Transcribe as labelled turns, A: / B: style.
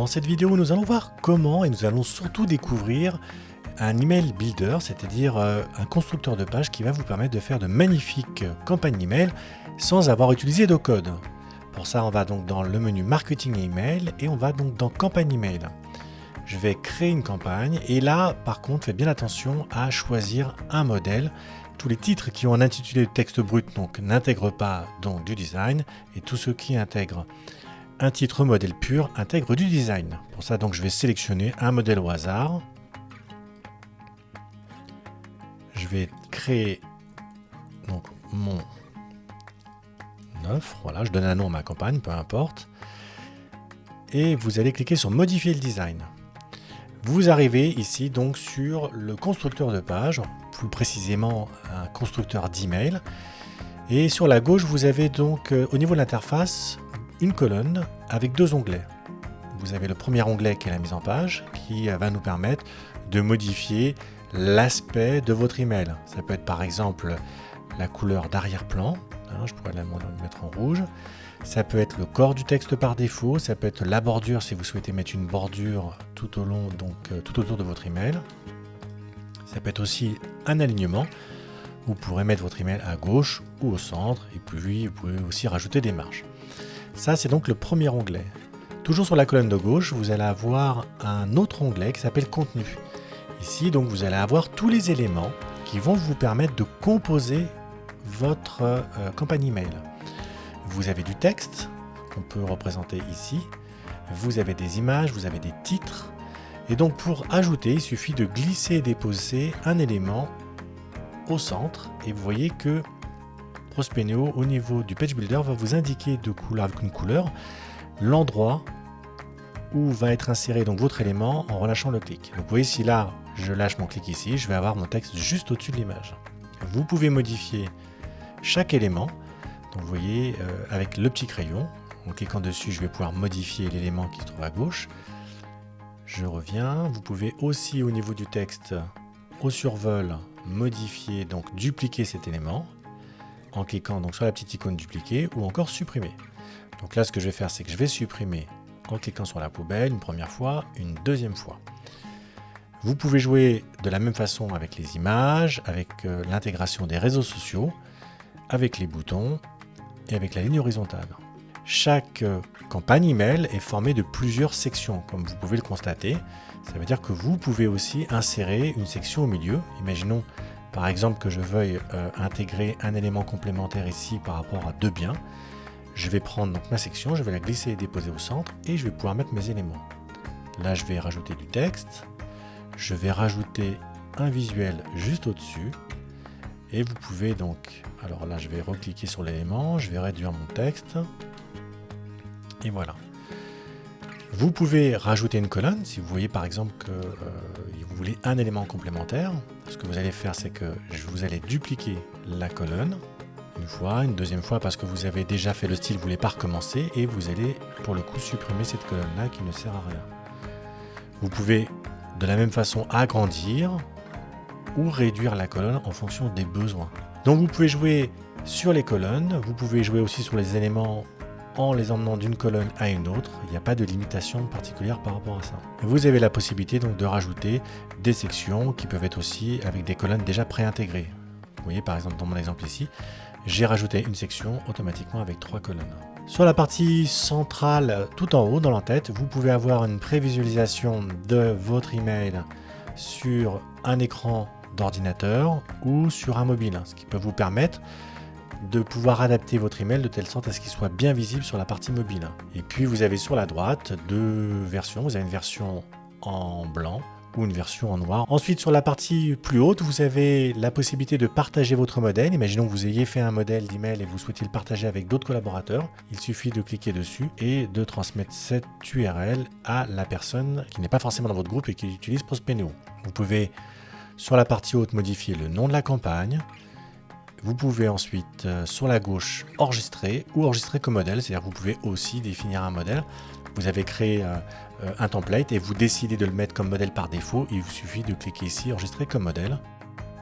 A: cette vidéo, nous allons voir comment et nous allons surtout découvrir un email builder, c'est-à-dire un constructeur de page qui va vous permettre de faire de magnifiques campagnes email sans avoir utilisé de code. Pour ça, on va donc dans le menu marketing et email et on va donc dans campagne email. Je vais créer une campagne et là, par contre, faites bien attention à choisir un modèle. Tous les titres qui ont un intitulé de texte brut donc n'intègrent pas donc du design et tous ceux qui intègrent un titre modèle pur intègrent du design. Pour ça, donc, je vais sélectionner un modèle au hasard. Je vais créer donc mon offre. Voilà, je donne un nom à ma campagne, peu importe. Et vous allez cliquer sur modifier le design. Vous arrivez ici donc sur le constructeur de page, plus précisément un constructeur d'email. Et sur la gauche, vous avez donc au niveau de l'interface une colonne avec deux onglets. Vous avez le premier onglet qui est la mise en page, qui va nous permettre de modifier l'aspect de votre email. Ça peut être par exemple la couleur d'arrière-plan, je pourrais la mettre en rouge. Ça peut être le corps du texte par défaut, ça peut être la bordure si vous souhaitez mettre une bordure tout au long, donc tout autour de votre email. Ça peut être aussi un alignement. Vous pourrez mettre votre email à gauche ou au centre, et puis vous pouvez aussi rajouter des marges. Ça, c'est donc le premier onglet. Toujours sur la colonne de gauche, vous allez avoir un autre onglet qui s'appelle Contenu. Ici, donc, vous allez avoir tous les éléments qui vont vous permettre de composer votre campagne email. Vous avez du texte qu'on peut représenter ici. Vous avez des images, vous avez des titres. Et donc, pour ajouter, il suffit de glisser et déposer un élément au centre. Et vous voyez que Prospeneo, au niveau du Page Builder, va vous indiquer avec une couleur l'endroit où va être inséré donc votre élément en relâchant le clic. Donc vous voyez, si là je lâche mon clic ici, je vais avoir mon texte juste au-dessus de l'image. Vous pouvez modifier chaque élément. Donc vous voyez, avec le petit crayon, en cliquant dessus, je vais pouvoir modifier l'élément qui se trouve à gauche. Je reviens. Vous pouvez aussi au niveau du texte, au survol, modifier, donc dupliquer cet élément en cliquant donc sur la petite icône dupliquer ou encore supprimer. Donc là, ce que je vais faire, c'est que je vais supprimer en cliquant sur la poubelle une première fois, une deuxième fois. Vous pouvez jouer de la même façon avec les images, avec l'intégration des réseaux sociaux, avec les boutons et avec la ligne horizontale. Chaque campagne email est formée de plusieurs sections, comme vous pouvez le constater. Ça veut dire que vous pouvez aussi insérer une section au milieu. Imaginons par exemple que je veuille intégrer un élément complémentaire ici par rapport à deux biens. Je vais prendre donc ma section, je vais la glisser et déposer au centre et je vais pouvoir mettre mes éléments. Là, je vais rajouter du texte. Je vais rajouter un visuel juste au-dessus. Et vous pouvez donc, alors là, je vais recliquer sur l'élément, je vais réduire mon texte. Et voilà. Vous pouvez rajouter une colonne si vous voyez par exemple que vous voulez un élément complémentaire. Ce que vous allez faire, c'est que vous allez dupliquer la colonne une fois, une deuxième fois parce que vous avez déjà fait le style, vous ne voulez pas recommencer et vous allez pour le coup supprimer cette colonne-là qui ne sert à rien. Vous pouvez de la même façon agrandir ou réduire la colonne en fonction des besoins. Donc vous pouvez jouer sur les colonnes, vous pouvez jouer aussi sur les éléments en les emmenant d'une colonne à une autre. Il n'y a pas de limitation particulière par rapport à ça. Vous avez la possibilité donc de rajouter des sections qui peuvent être aussi avec des colonnes déjà préintégrées. Vous voyez par exemple dans mon exemple ici, j'ai rajouté une section automatiquement avec 3 colonnes. Sur la partie centrale, tout en haut dans l'entête, vous pouvez avoir une prévisualisation de votre email sur un écran d'ordinateur ou sur un mobile, ce qui peut vous permettre de pouvoir adapter votre email de telle sorte à ce qu'il soit bien visible sur la partie mobile. Et puis vous avez sur la droite deux versions, vous avez une version en blanc ou une version en noir. Ensuite sur la partie plus haute, vous avez la possibilité de partager votre modèle. Imaginons que vous ayez fait un modèle d'email et vous souhaitez le partager avec d'autres collaborateurs. Il suffit de cliquer dessus et de transmettre cette URL à la personne qui n'est pas forcément dans votre groupe et qui utilise Prospeneo. Vous pouvez sur la partie haute modifier le nom de la campagne. Vous pouvez ensuite, sur la gauche, enregistrer ou enregistrer comme modèle, c'est-à-dire que vous pouvez aussi définir un modèle. Vous avez créé un template et vous décidez de le mettre comme modèle par défaut. Il vous suffit de cliquer ici, enregistrer comme modèle.